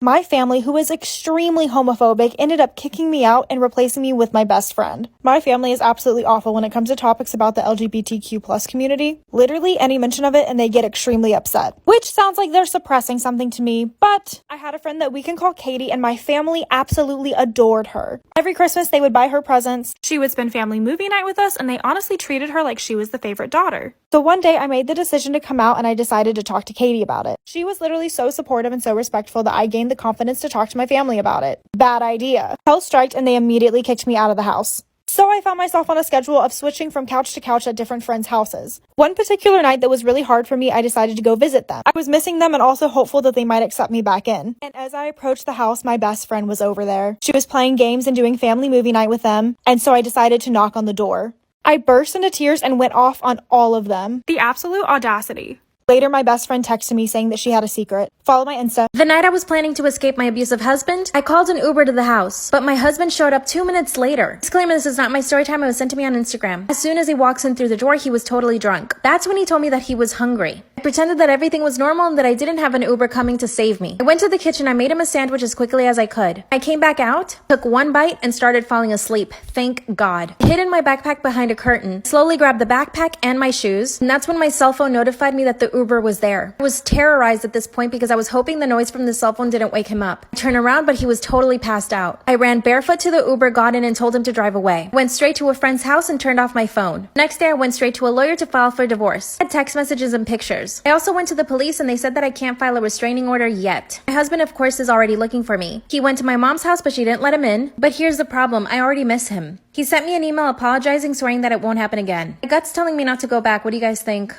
My family, who is extremely homophobic, ended up kicking me out and replacing me with my best friend. My family is absolutely awful when it comes to topics about the LGBTQ plus community. Literally any mention of it and they get extremely upset. Which sounds like they're suppressing something to me, but I had a friend that we can call Katie and my family absolutely adored her. Every Christmas they would buy her presents. She would spend family movie night with us and they honestly treated her like she was the favorite daughter. So one day I made the decision to come out and I decided to talk to Katie about it. She was literally so supportive and so respectful that I gained the confidence to talk to my family about it. Bad idea. Hell striked and they immediately kicked me out of the house. So I found myself on a schedule of switching from couch to couch at different friends' houses. One particular night that was really hard for me, I decided to go visit them. I was missing them and also hopeful that they might accept me back in. And as I approached the house, my best friend was over there. She was playing games and doing family movie night with them, and so I decided to knock on the door. I burst into tears and went off on all of them. The absolute audacity. Later, my best friend texted me saying that she had a secret. Follow my Insta. The night I was planning to escape my abusive husband, I called an Uber to the house, but my husband showed up 2 minutes later. Disclaimer, this is not my story time, it was sent to me on Instagram. As soon as he walks in through the door, he was totally drunk. That's when he told me that he was hungry. I pretended that everything was normal and that I didn't have an Uber coming to save me. I went to the kitchen, I made him a sandwich as quickly as I could. I came back out, took one bite, and started falling asleep. Thank God. I hid in my backpack behind a curtain, slowly grabbed the backpack and my shoes, and that's when my cell phone notified me that the Uber was there. I was terrorized at this point because I was hoping the noise from the cell phone didn't wake him up. I turned around, but he was totally passed out. I ran barefoot to the Uber, got in, and told him to drive away. I went straight to a friend's house and turned off my phone. Next day, I went straight to a lawyer to file for divorce. I had text messages and pictures. I also went to the police and they said that I can't file a restraining order yet. My husband, of course, is already looking for me. He went to my mom's house, but she didn't let him in. But here's the problem. I already miss him. He sent me an email apologizing, swearing that it won't happen again. My gut's telling me not to go back. What do you guys think?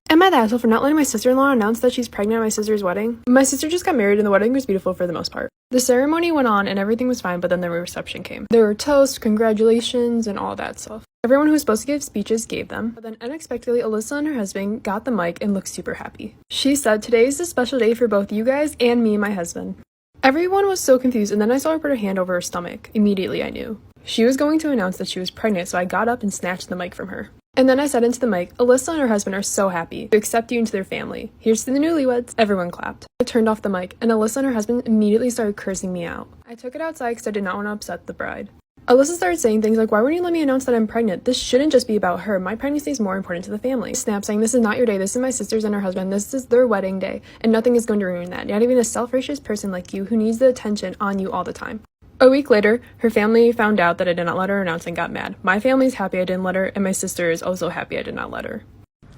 Am I the asshole for not letting my sister-in-law announce that she's pregnant at my sister's wedding? My sister just got married and the wedding was beautiful for the most part. The ceremony went on and everything was fine, but then the reception came. There were toasts, congratulations, and all that stuff. Everyone who was supposed to give speeches gave them, but then unexpectedly Alyssa and her husband got the mic and looked super happy. She said, "Today is a special day for both you guys and me and my husband." Everyone was so confused, and then I saw her put her hand over her stomach. Immediately I knew. She was going to announce that she was pregnant, so I got up and snatched the mic from her. And then I said into the mic, "Alyssa and her husband are so happy to accept you into their family. Here's to the newlyweds." Everyone clapped. I turned off the mic, and Alyssa and her husband immediately started cursing me out. I took it outside because I did not want to upset the bride. Alyssa started saying things like, "Why wouldn't you let me announce that I'm pregnant? This shouldn't just be about her. My pregnancy is more important to the family." Snap saying, "This is not your day. This is my sister's and her husband. This is their wedding day, and nothing is going to ruin that. Not even a self-righteous person like you who needs the attention on you all the time." A week later, her family found out that I did not let her announce and got mad. My family is happy I didn't let her, and my sister is also happy I did not let her.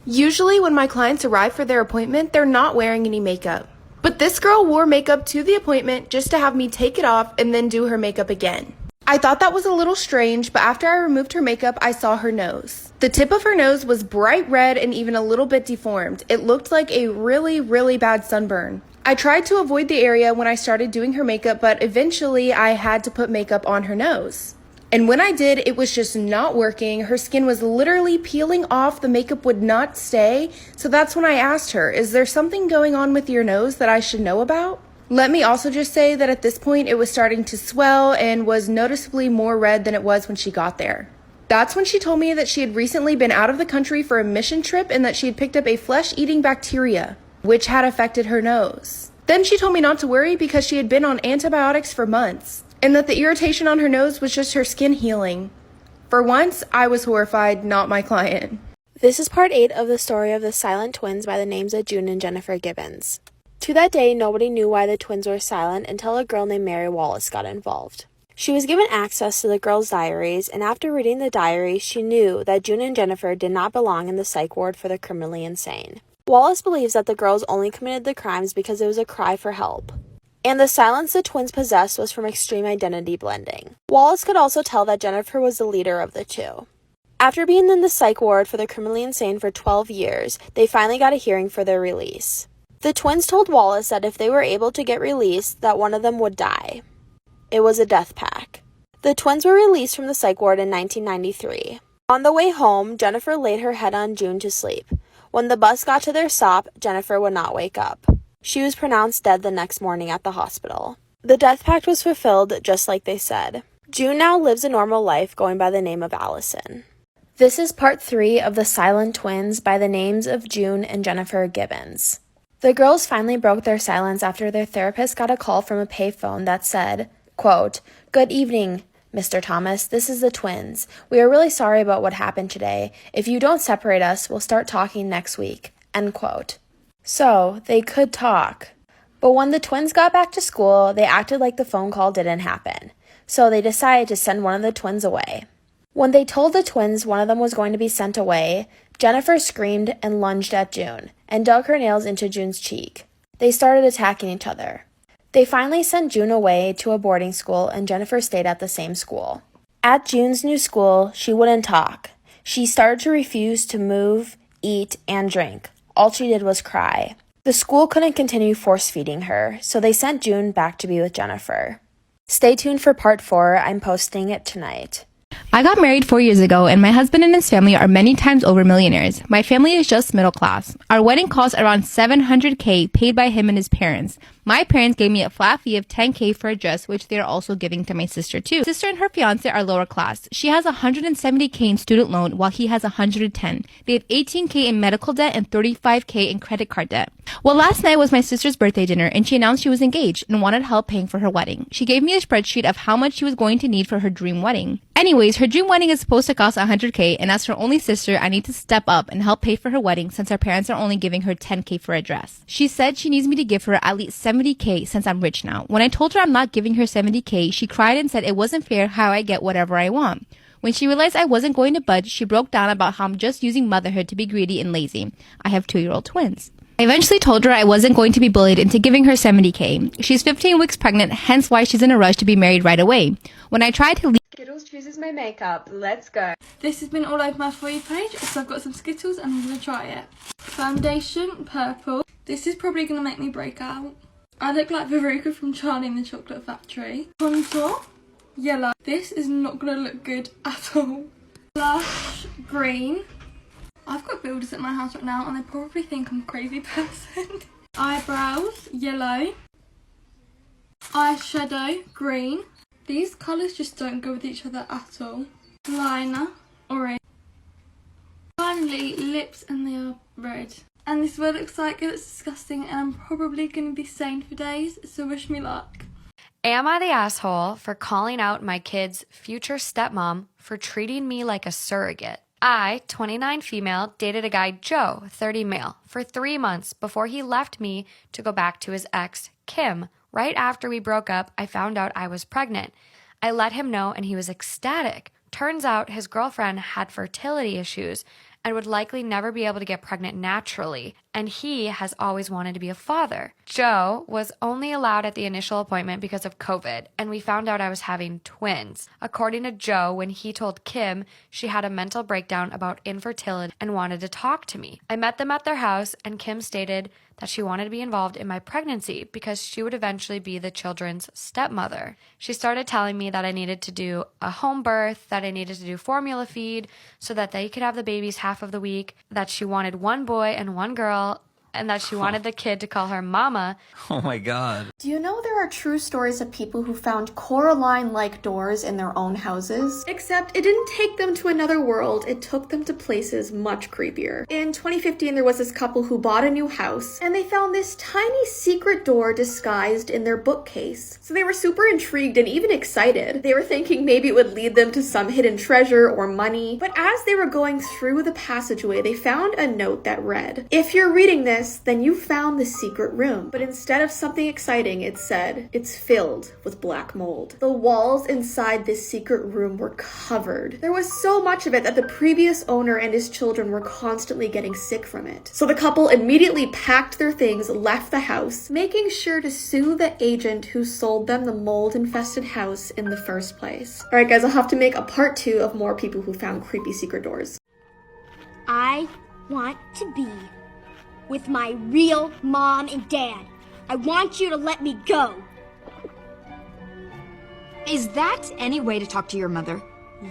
Usually when my clients arrive for their appointment, they're not wearing any makeup. But this girl wore makeup to the appointment just to have me take it off and then do her makeup again. I thought that was a little strange, but after I removed her makeup, I saw her nose. The tip of her nose was bright red and even a little bit deformed. It looked like a really, really bad sunburn. I tried to avoid the area when I started doing her makeup, but eventually I had to put makeup on her nose. And when I did, it was just not working. Her skin was literally peeling off. The makeup would not stay. So that's when I asked her, "Is there something going on with your nose that I should know about?" Let me also just say that at this point, it was starting to swell and was noticeably more red than it was when she got there. That's when she told me that she had recently been out of the country for a mission trip and that she had picked up a flesh-eating bacteria, which had affected her nose. Then she told me not to worry because she had been on antibiotics for months, and that the irritation on her nose was just her skin healing. For once, I was horrified, not my client. This is part 8 of the story of the silent twins by the names of June and Jennifer Gibbons. To that day, nobody knew why the twins were silent until a girl named Mary Wallace got involved. She was given access to the girls' diaries, and after reading the diaries, she knew that June and Jennifer did not belong in the psych ward for the criminally insane. Wallace believes that the girls only committed the crimes because it was a cry for help, and the silence the twins possessed was from extreme identity blending. Wallace could also tell that Jennifer was the leader of the two. After being in the psych ward for the criminally insane for 12 years, they finally got a hearing for their release. The twins told Wallace that if they were able to get released, that one of them would die. It was a death pact. The twins were released from the psych ward in 1993. On the way home, Jennifer laid her head on June to sleep. When the bus got to their stop, Jennifer would not wake up. She was pronounced dead the next morning at the hospital. The death pact was fulfilled just like they said. June now lives a normal life going by the name of Allison. This is part 3 of the silent twins by the names of June and Jennifer Gibbons. The girls finally broke their silence after their therapist got a call from a payphone that said, quote, "Good evening, Mr. Thomas. This is the twins. We are really sorry about what happened today. If you don't separate us, we'll start talking next week." End quote. So, they could talk. But when the twins got back to school, they acted like the phone call didn't happen. So they decided to send one of the twins away. When they told the twins one of them was going to be sent away, Jennifer screamed and lunged at June and dug her nails into June's cheek. They started attacking each other. They finally sent June away to a boarding school and Jennifer stayed at the same school. At June's new school, she wouldn't talk. She started to refuse to move, eat, and drink. All she did was cry. The school couldn't continue force-feeding her, so they sent June back to be with Jennifer. Stay tuned for part 4. I'm posting it tonight. I got married 4 years ago, and my husband and his family are many times over millionaires. My family is just middle class. Our wedding cost around $700K paid by him and his parents. My parents gave me a flat fee of $10K for a dress, which they are also giving to my sister too. My sister and her fiance are lower class. She has $170K in student loan while he has $110. They have $18K in medical debt and $35K in credit card debt. Well, last night was my sister's birthday dinner and she announced she was engaged and wanted help paying for her wedding. She gave me a spreadsheet of how much she was going to need for her dream wedding. Anyways, her dream wedding is supposed to cost $100K, and as her only sister, I need to step up and help pay for her wedding since her parents are only giving her $10K for a dress. She said she needs me to give her at least $70K since I'm rich now. When I told her I'm not giving her $70K, she cried and said it wasn't fair how I get whatever I want. When she realized I wasn't going to budge, she broke down about how I'm just using motherhood to be greedy and lazy. I have 2-year-old twins. I eventually told her I wasn't going to be bullied into giving her $70K. She's 15 weeks pregnant, hence why she's in a rush to be married right away. When I tried to leave, Skittles chooses my makeup. Let's go. This has been all over my For You page, so I've got some Skittles and I'm going to try it. Foundation, purple. This is probably going to make me break out. I look like Veruca from Charlie and the Chocolate Factory. Contour, yellow. This is not going to look good at all. Blush, green. I've got builders at my house right now and they probably think I'm a crazy person. Eyebrows, yellow. Eyeshadow, green. These colours just don't go with each other at all. Liner, orange. Finally, lips, and they are red. And this is what it looks like. It looks disgusting and I'm probably going to be sane for days, so wish me luck. Am I the asshole for calling out my kid's future stepmom for treating me like a surrogate? I, 29 female, dated a guy, Joe, 30 male, for 3 months before he left me to go back to his ex, Kim. Right after we broke up, I found out I was pregnant. I let him know and he was ecstatic. Turns out his girlfriend had fertility issues and would likely never be able to get pregnant naturally, and he has always wanted to be a father. Joe was only allowed at the initial appointment because of COVID, and we found out I was having twins. According to Joe, when he told Kim, she had a mental breakdown about infertility and wanted to talk to me. I met them at their house, and Kim stated that she wanted to be involved in my pregnancy because she would eventually be the children's stepmother. She started telling me that I needed to do a home birth, that I needed to do formula feed so that they could have the babies half of the week, that she wanted one boy and one girl, and that she wanted the kid to call her mama. Oh my god. Do you know there are true stories of people who found Coraline-like doors in their own houses? Except it didn't take them to another world, it took them to places much creepier. In 2015, there was this couple who bought a new house, and they found this tiny secret door disguised in their bookcase. So they were super intrigued and even excited. They were thinking maybe it would lead them to some hidden treasure or money. But as they were going through the passageway, they found a note that read, "If you're reading this, then you found the secret room." But instead of something exciting, it said, "It's filled with black mold." The walls inside this secret room were covered. There was so much of it that the previous owner and his children were constantly getting sick from it. So the couple immediately packed their things, left the house, making sure to sue the agent who sold them the mold-infested house in the first place. Alright guys, I'll have to make a part 2 of more people who found creepy secret doors. I want to be with my real mom and dad. I want you to let me go. Is that any way to talk to your mother?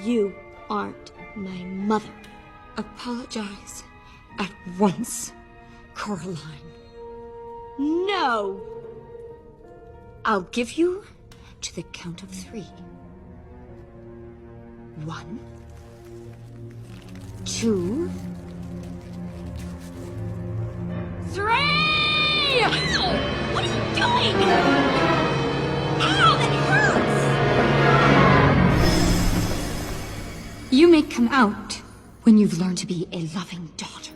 You aren't my mother. Apologize at once, Coraline. No. I'll give you to the count of 3. 1, 2, 3! here! Ow! What are you doing? Ow, that hurts! You may come out when you've learned to be a loving daughter.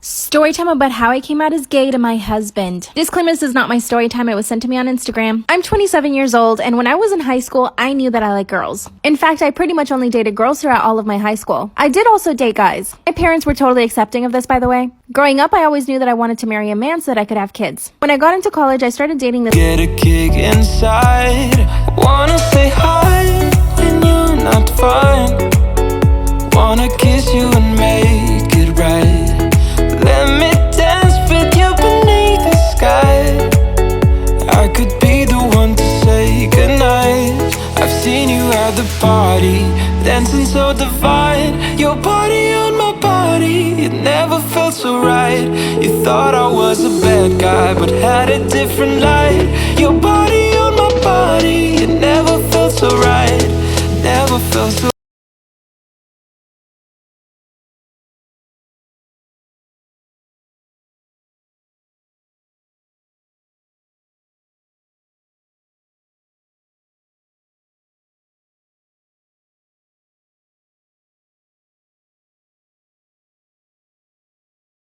Storytime about how I came out as gay to my husband. Disclaimer, this is not my story time. It was sent to me on Instagram. I'm 27 years old, and when I was in high school, I knew that I like girls. In fact, I pretty much only dated girls throughout all of my high school. I did also date guys. My parents were totally accepting of this, by the way. Growing up, I always knew that I wanted to marry a man so that I could have kids. When I got into college, I started dating this Get a kick inside. Wanna say hi when you're not fine. Wanna kiss you and make it right. Let me dance with you beneath the sky. I could be the one to say goodnight. I've seen you at the party, dancing so divine. Your body on my body, it never felt so right. You thought I was a bad guy, but had a different light. Your body